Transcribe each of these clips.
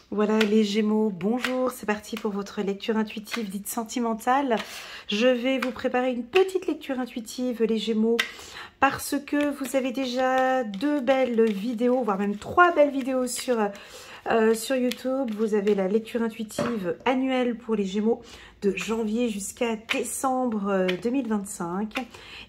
Voilà les Gémeaux, bonjour, c'est parti pour votre lecture intuitive dite sentimentale. Je vais vous préparer une petite lecture intuitive les Gémeaux parce que vous avez déjà 2 belles vidéos, voire même 3 belles vidéos sur YouTube. Vous avez la lecture intuitive annuelle pour les Gémeaux de janvier jusqu'à décembre 2025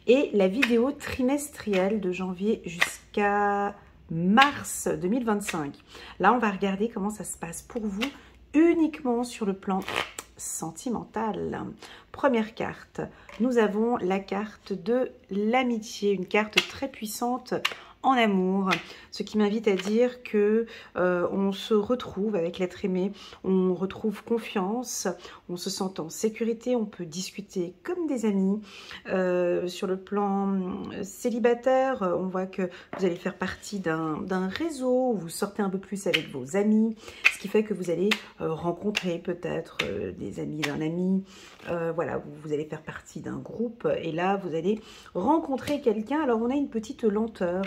et la vidéo trimestrielle de janvier jusqu'à mars 2025. Là, on va regarder comment ça se passe pour vous uniquement sur le plan sentimental. Première carte, nous avons la carte de l'amitié, une carte très puissante en amour, ce qui m'invite à dire que on se retrouve avec l'être aimé, on retrouve confiance, on se sent en sécurité, on peut discuter comme des amis. Sur le plan célibataire, on voit que vous allez faire partie d'un réseau où vous sortez un peu plus avec vos amis, ce qui fait que vous allez rencontrer peut-être des amis d'un ami. Voilà, vous allez faire partie d'un groupe et là, vous allez rencontrer quelqu'un. Alors, on a une petite lenteur.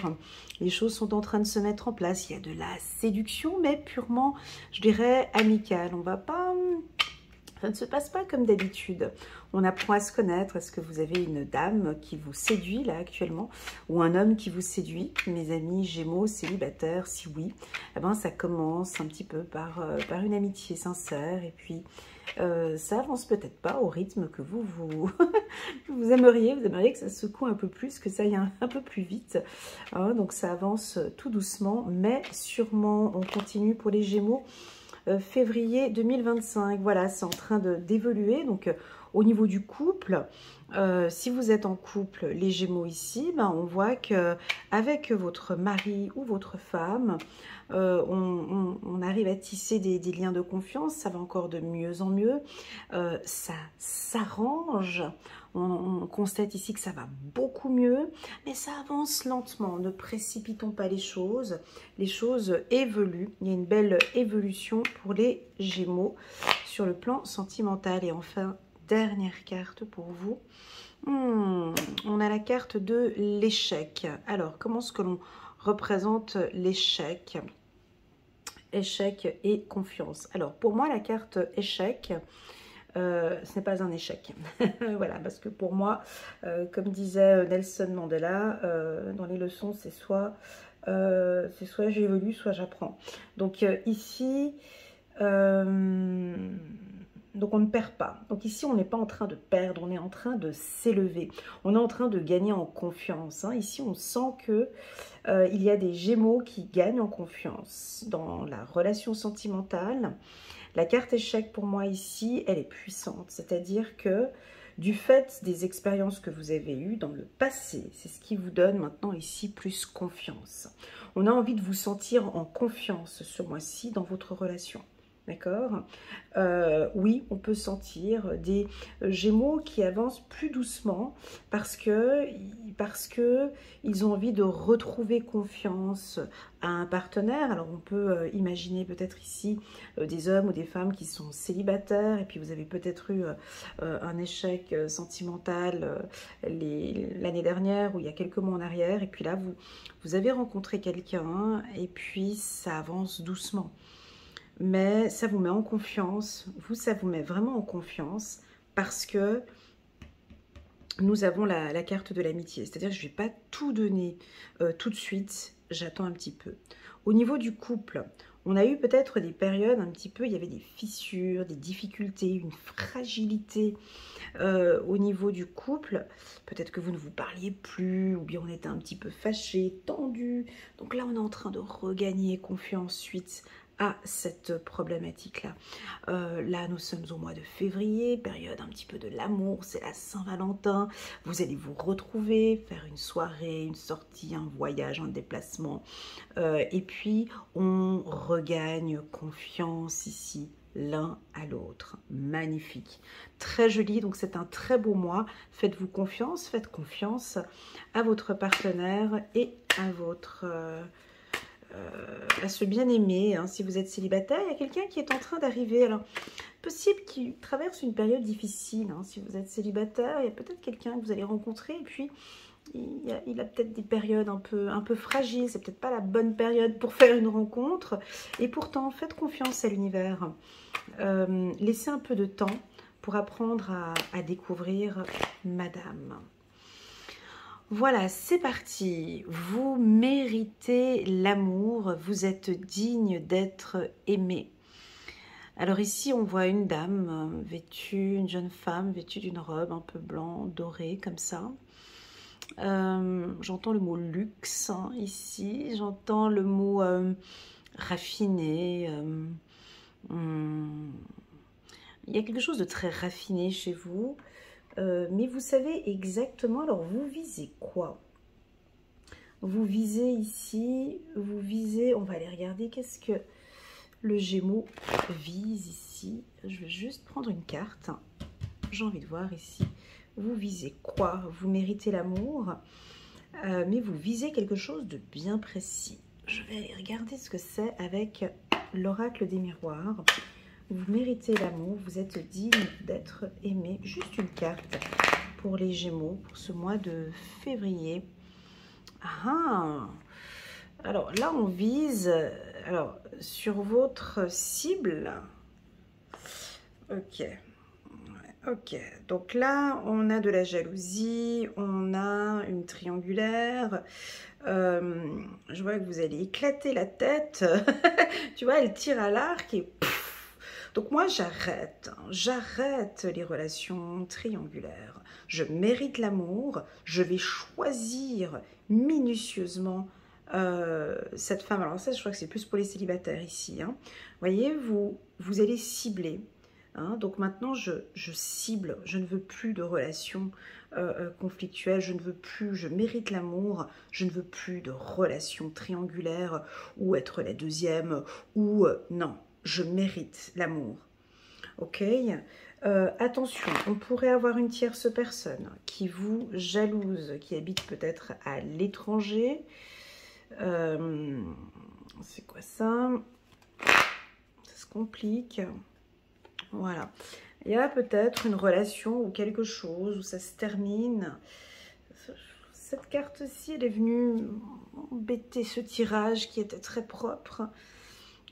Les choses sont en train de se mettre en place. Il y a de la séduction, mais purement, je dirais, amicale. On va pas... Ça ne se passe pas comme d'habitude. On apprend à se connaître. Est-ce que vous avez une dame qui vous séduit là actuellement ou un homme qui vous séduit? Mes amis Gémeaux célibataires, si oui, eh ben, ça commence un petit peu par une amitié sincère et puis ça avance peut-être pas au rythme que vous aimeriez. Vous aimeriez que ça secoue un peu plus, que ça aille un peu plus vite. Hein, donc ça avance tout doucement, mais sûrement on continue pour les Gémeaux. Février 2025, voilà, c'est en train d'évoluer. Donc, au niveau du couple, si vous êtes en couple, les Gémeaux ici, ben, on voit que avec votre mari ou votre femme, on arrive à tisser des liens de confiance. Ça va encore de mieux en mieux. Ça s'arrange. On constate ici que ça va beaucoup mieux, mais ça avance lentement. Ne précipitons pas les choses. Les choses évoluent. Il y a une belle évolution pour les Gémeaux sur le plan sentimental. Et enfin, dernière carte pour vous. On a la carte de l'échec. Alors, comment est-ce que l'on représente l'échec? Échec et confiance. Alors, pour moi, la carte échec... ce n'est pas un échec. Voilà, parce que pour moi, comme disait Nelson Mandela, dans les leçons, c'est soit j'évolue, soit j'apprends. Donc ici, donc on ne perd pas. Donc ici, on n'est pas en train de perdre, on est en train de s'élever. On est en train de gagner en confiance. Hein. Ici, on sent que il y a des Gémeaux qui gagnent en confiance dans la relation sentimentale. La carte échec, pour moi, ici, elle est puissante. C'est-à-dire que du fait des expériences que vous avez eues dans le passé, c'est ce qui vous donne maintenant ici plus confiance. On a envie de vous sentir en confiance ce mois-ci dans votre relation. D'accord? Oui, on peut sentir des Gémeaux qui avancent plus doucement parce que ils ont envie de retrouver confiance à un partenaire. Alors on peut imaginer peut-être ici des hommes ou des femmes qui sont célibataires et puis vous avez peut-être eu un échec sentimental l'année dernière ou il y a quelques mois en arrière et puis là vous avez rencontré quelqu'un et puis ça avance doucement. Mais ça vous met en confiance, ça vous met vraiment en confiance parce que nous avons la carte de l'amitié. C'est-à-dire que je ne vais pas tout donner tout de suite, j'attends un petit peu. Au niveau du couple, on a eu peut-être des périodes un petit peu, il y avait des fissures, des difficultés, une fragilité au niveau du couple. Peut-être que vous ne vous parliez plus ou bien on était un petit peu fâchés, tendus. Donc là, on est en train de regagner confiance suite à cette problématique-là. Là, nous sommes au mois de février, période un petit peu de l'amour, c'est la Saint-Valentin. Vous allez vous retrouver, faire une soirée, une sortie, un voyage, un déplacement. Et puis, on regagne confiance ici, l'un à l'autre. Magnifique. Très joli, donc c'est un très beau mois. Faites-vous confiance, faites confiance à votre partenaire et à votre... à ce bien-aimé, hein. Si vous êtes célibataire, il y a quelqu'un qui est en train d'arriver. Alors, possible qu'il traverse une période difficile. Hein. Si vous êtes célibataire, il y a peut-être quelqu'un que vous allez rencontrer et puis il a peut-être des périodes un peu fragiles, c'est peut-être pas la bonne période pour faire une rencontre. Et pourtant, faites confiance à l'univers. Laissez un peu de temps pour apprendre à découvrir Madame. Voilà, c'est parti. Vous méritez l'amour, vous êtes digne d'être aimé. Alors ici, on voit une dame vêtue, une jeune femme vêtue d'une robe un peu blanc, dorée, comme ça. J'entends le mot luxe hein, ici, j'entends le mot raffiné. Il y a quelque chose de très raffiné chez vous, mais vous savez exactement, alors vous visez quoi? Vous visez ici, vous visez, on va aller regarder qu'est-ce que le Gémeaux vise ici. Je vais juste prendre une carte, j'ai envie de voir ici. Vous visez quoi? Vous méritez l'amour, mais vous visez quelque chose de bien précis. Je vais aller regarder ce que c'est avec l'oracle des miroirs. Vous méritez l'amour, vous êtes digne d'être aimé. Juste une carte pour les Gémeaux, pour ce mois de février. Ah, alors là, on vise alors, sur votre cible. Ok. Ok, donc là, on a de la jalousie, on a une triangulaire. Je vois que vous allez éclater la tête. Tu vois, elle tire à l'arc et... Donc moi, j'arrête les relations triangulaires. Je mérite l'amour, je vais choisir minutieusement cette femme. Alors ça, je crois que c'est plus pour les célibataires ici. Hein. Vous voyez, vous allez cibler. Hein, donc maintenant, je cible, je ne veux plus de relations conflictuelles, je ne veux plus, je mérite l'amour, je ne veux plus de relations triangulaires ou être la deuxième ou non, je mérite l'amour. Ok, attention, on pourrait avoir une tierce personne qui vous jalouse, qui habite peut-être à l'étranger. C'est quoi ça? Ça se complique. Voilà, il y a peut-être une relation ou quelque chose où ça se termine. Cette carte-ci, elle est venue embêter ce tirage qui était très propre.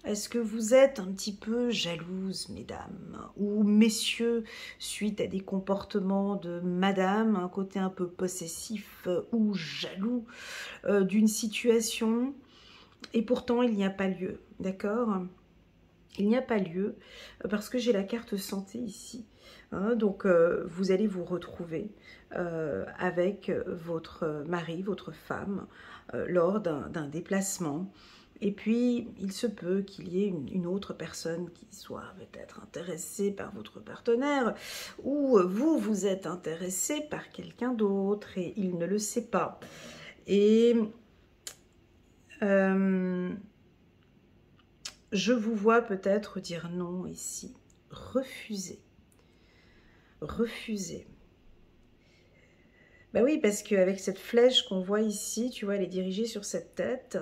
Est-ce que vous êtes un petit peu jalouse, mesdames, ou messieurs, suite à des comportements de madame, un côté un peu possessif ou jaloux d'une situation, et pourtant il n'y a pas lieu, d'accord ? Il n'y a pas lieu parce que j'ai la carte santé ici. Hein, donc, vous allez vous retrouver avec votre mari, votre femme, lors d'un déplacement. Et puis, il se peut qu'il y ait une autre personne qui soit peut-être intéressée par votre partenaire ou vous êtes intéressé par quelqu'un d'autre et il ne le sait pas. Et... je vous vois peut-être dire non ici. Refuser. Refuser. Ben oui, parce qu'avec cette flèche qu'on voit ici, tu vois, elle est dirigée sur cette tête.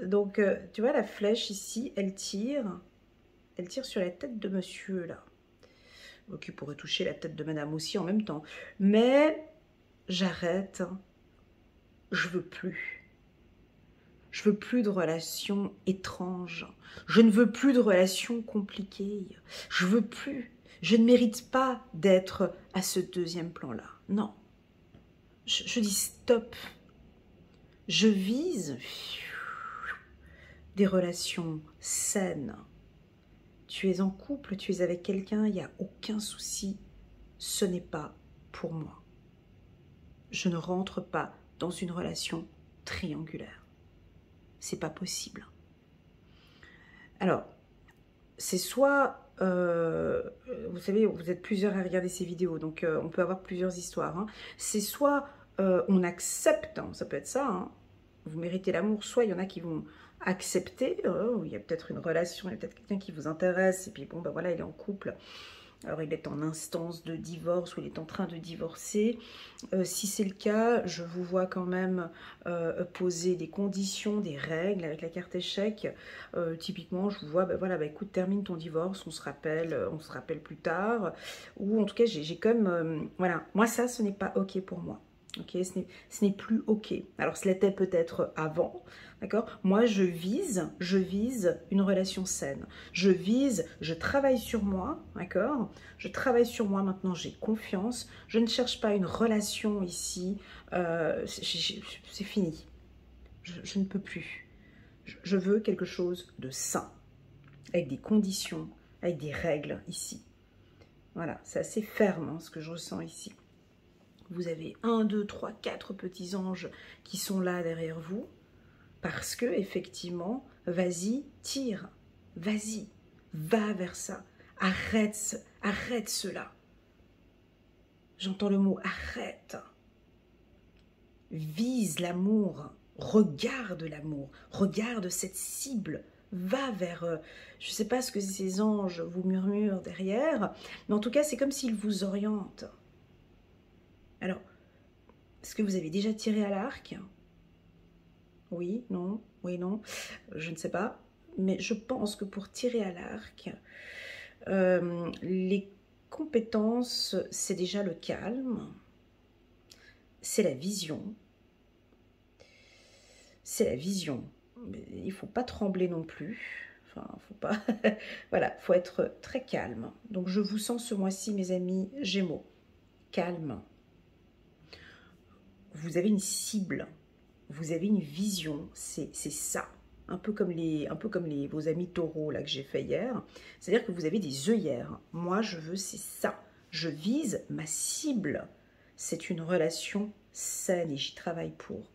Donc, tu vois, la flèche ici, elle tire sur la tête de monsieur, là. Qui pourrait toucher la tête de madame aussi en même temps. Mais, j'arrête. Je veux plus. Je veux plus de relations étranges. Je ne veux plus de relations compliquées. Je veux plus. Je ne mérite pas d'être à ce deuxième plan-là. Non. Je dis stop. Je vise des relations saines. Tu es en couple, tu es avec quelqu'un, il n'y a aucun souci. Ce n'est pas pour moi. Je ne rentre pas dans une relation triangulaire. C'est pas possible. Alors, c'est soit, vous savez, vous êtes plusieurs à regarder ces vidéos, donc on peut avoir plusieurs histoires. Hein. C'est soit on accepte, hein, ça peut être ça, hein, vous méritez l'amour, soit il y en a qui vont accepter, il y a peut-être une relation, il y a peut-être quelqu'un qui vous intéresse, et puis bon, ben voilà, il est en couple. Alors, il est en instance de divorce ou il est en train de divorcer. Si c'est le cas, je vous vois quand même poser des conditions, des règles avec la carte échec. Typiquement, je vous vois, ben voilà, ben écoute, termine ton divorce, on se rappelle plus tard. Ou en tout cas, j'ai comme, voilà, moi ça, ce n'est pas ok pour moi. Ok, ce n'est plus ok. Alors, ce l'était peut-être avant, d'accord? Moi, je vise une relation saine. Je travaille sur moi, d'accord? Je travaille sur moi, maintenant j'ai confiance. Je ne cherche pas une relation ici. C'est fini. Je ne peux plus. Je veux quelque chose de sain, avec des conditions, avec des règles ici. Voilà, c'est assez ferme hein, ce que je ressens ici. Vous avez 1, 2, 3, 4 petits anges qui sont là derrière vous. Parce que, effectivement, vas-y, tire. Vas-y, va vers ça. Arrête cela. J'entends le mot arrête. Vise l'amour. Regarde l'amour. Regarde cette cible. Va vers, je ne sais pas ce que ces anges vous murmurent derrière, mais en tout cas, c'est comme s'ils vous orientent. Alors, est-ce que vous avez déjà tiré à l'arc? Oui, non, je ne sais pas. Mais je pense que pour tirer à l'arc, les compétences, c'est déjà le calme, c'est la vision. C'est la vision. Il ne faut pas trembler non plus. Enfin, faut pas. Voilà, il faut être très calme. Donc, je vous sens ce mois-ci, mes amis Gémeaux. Calme. Vous avez une cible. Vous avez une vision. C'est ça. Un peu comme vos amis taureaux là, que j'ai fait hier. C'est-à-dire que vous avez des œillères. Moi, je veux, c'est ça. Je vise ma cible. C'est une relation saine et j'y travaille pour.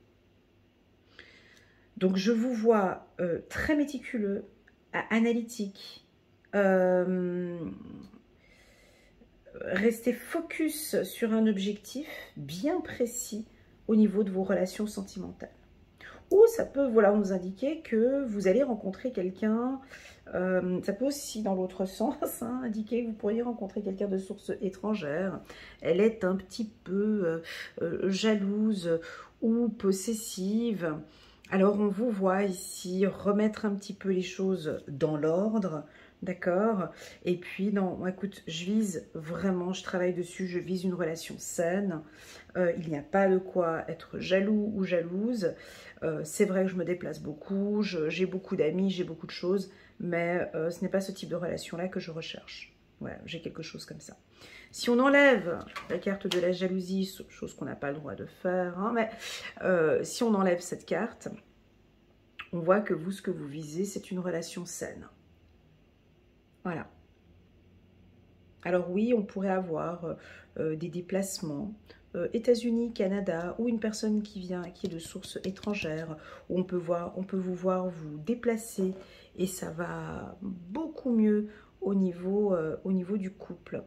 Donc, je vous vois très méticuleux, analytique, rester focus sur un objectif bien précis au niveau de vos relations sentimentales. Ou ça peut nous indiquer que vous allez rencontrer quelqu'un, ça peut aussi dans l'autre sens hein, indiquer que vous pourriez rencontrer quelqu'un de source étrangère. Elle est un petit peu jalouse ou possessive. Alors on vous voit ici remettre un petit peu les choses dans l'ordre, d'accord? Et puis non, écoute, je vise vraiment, je travaille dessus, je vise une relation saine. Il n'y a pas de quoi être jaloux ou jalouse. C'est vrai que je me déplace beaucoup, j'ai beaucoup d'amis, j'ai beaucoup de choses, mais ce n'est pas ce type de relation-là que je recherche. Voilà, j'ai quelque chose comme ça. Si on enlève la carte de la jalousie, chose qu'on n'a pas le droit de faire, hein, mais si on enlève cette carte, on voit que vous, ce que vous visez, c'est une relation saine. Voilà. Alors oui, on pourrait avoir des déplacements, États-Unis, Canada, ou une personne qui est de source étrangère, où on peut vous voir vous déplacer, et ça va beaucoup mieux au niveau du couple.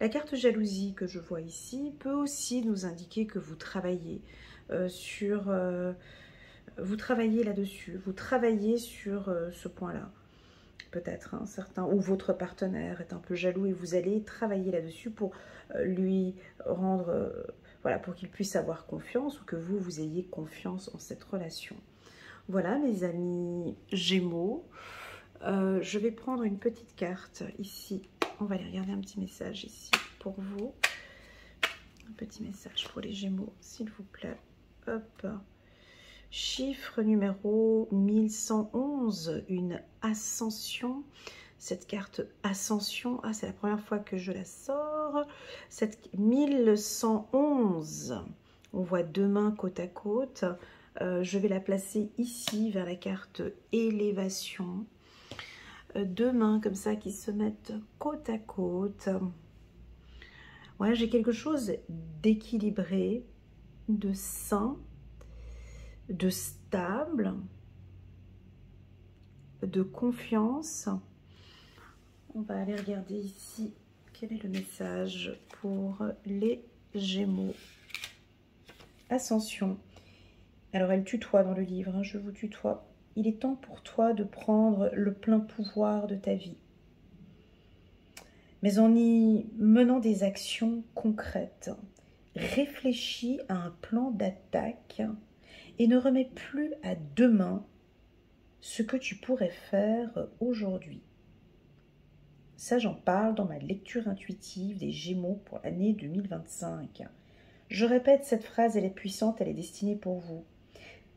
La carte jalousie que je vois ici peut aussi nous indiquer que vous travaillez vous travaillez là-dessus, vous travaillez sur ce point-là. Peut-être, hein, certains, ou votre partenaire est un peu jaloux et vous allez travailler là-dessus pour lui rendre, voilà, pour qu'il puisse avoir confiance ou que vous ayez confiance en cette relation. Voilà, mes amis Gémeaux. Je vais prendre une petite carte ici. On va aller regarder un petit message ici pour vous. Un petit message pour les Gémeaux, s'il vous plaît. Hop. Chiffre numéro 1111, une ascension. Cette carte ascension, c'est la première fois que je la sors. Cette 1111, on voit deux mains côte à côte. Je vais la placer ici vers la carte élévation. Deux mains comme ça qui se mettent côte à côte. Ouais, j'ai quelque chose d'équilibré, de sain, de stable, de confiance. On va aller regarder ici quel est le message pour les Gémeaux. Ascension. Alors elle tutoie dans le livre, hein, je vous tutoie. Il est temps pour toi de prendre le plein pouvoir de ta vie, mais en y menant des actions concrètes. Réfléchis à un plan d'attaque et ne remets plus à demain ce que tu pourrais faire aujourd'hui. Ça, j'en parle dans ma lecture intuitive des Gémeaux pour l'année 2025. Je répète, cette phrase, elle est puissante, elle est destinée pour vous.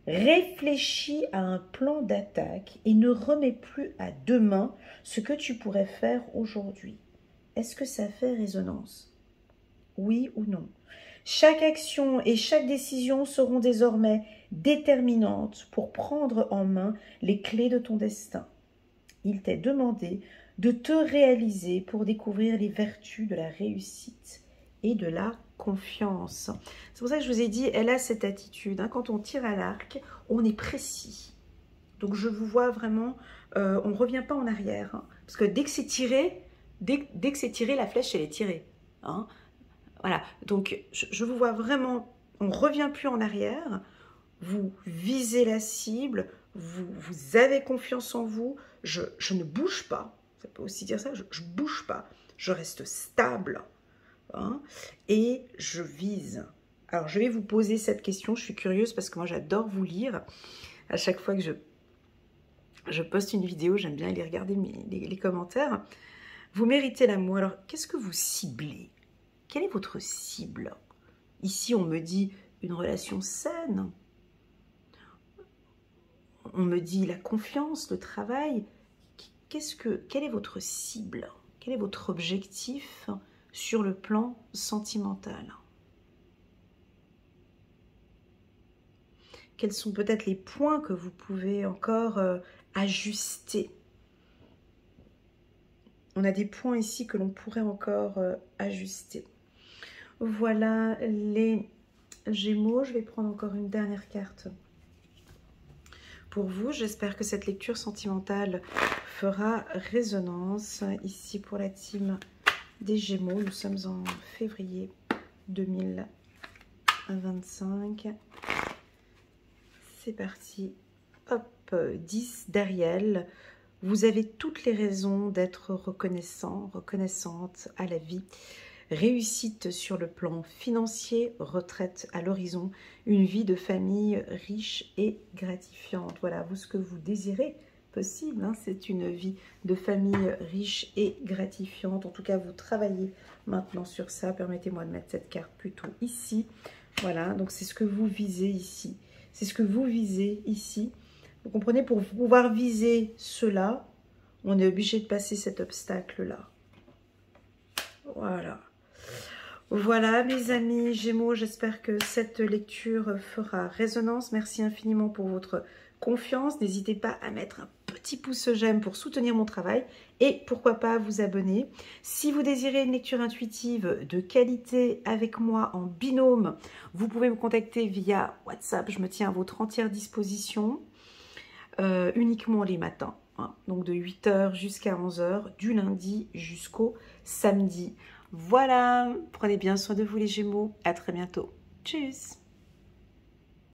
Réfléchis à un plan d'attaque et ne remets plus à demain ce que tu pourrais faire aujourd'hui. Est-ce que ça fait résonance? Oui ou non? Chaque action et chaque décision seront désormais déterminantes pour prendre en main les clés de ton destin. Il t'est demandé de te réaliser pour découvrir les vertus de la réussite et de la confiance. C'est pour ça que je vous ai dit, elle a cette attitude. Hein, quand on tire à l'arc, on est précis. Donc je vous vois vraiment, on ne revient pas en arrière. Hein, parce que dès que c'est tiré, dès que c'est tiré, la flèche, elle est tirée. Hein. Voilà, donc je vous vois vraiment, on ne revient plus en arrière. Vous visez la cible, vous avez confiance en vous. Je ne bouge pas. Ça peut aussi dire ça, je ne bouge pas. Je reste stable. Hein, et je vise. Alors, je vais vous poser cette question. Je suis curieuse parce que moi, j'adore vous lire. À chaque fois que je poste une vidéo, j'aime bien aller regarder les commentaires. Vous méritez l'amour. Alors, qu'est-ce que vous ciblez? Quelle est votre cible? Ici, on me dit une relation saine. On me dit la confiance, le travail. Quelle est votre cible? Quel est votre objectif sur le plan sentimental? Quels sont peut-être les points que vous pouvez encore ajuster? On a des points ici que l'on pourrait encore ajuster. Voilà les Gémeaux. Je vais prendre encore une dernière carte pour vous. J'espère que cette lecture sentimentale fera résonance. Ici pour la team des Gémeaux, nous sommes en février 2025. C'est parti. Hop, 10 d'Ariel. Vous avez toutes les raisons d'être reconnaissant, reconnaissante à la vie. Réussite sur le plan financier, retraite à l'horizon, une vie de famille riche et gratifiante. Voilà, vous, ce que vous désirez, possible, hein, c'est une vie de famille riche et gratifiante. En tout cas, vous travaillez maintenant sur ça. Permettez-moi de mettre cette carte plutôt ici. Voilà, donc c'est ce que vous visez ici. C'est ce que vous visez ici. Vous comprenez, pour pouvoir viser cela, on est obligé de passer cet obstacle-là. Voilà. Voilà, mes amis Gémeaux, j'espère que cette lecture fera résonance. Merci infiniment pour votre confiance. N'hésitez pas à mettre un petit pouce j'aime pour soutenir mon travail et pourquoi pas vous abonner. Si vous désirez une lecture intuitive de qualité avec moi en binôme, vous pouvez me contacter via WhatsApp. Je me tiens à votre entière disposition, uniquement les matins. Hein, donc de 8 h jusqu'à 11 h, du lundi jusqu'au samedi. Voilà, prenez bien soin de vous les Gémeaux. À très bientôt. Tchuss!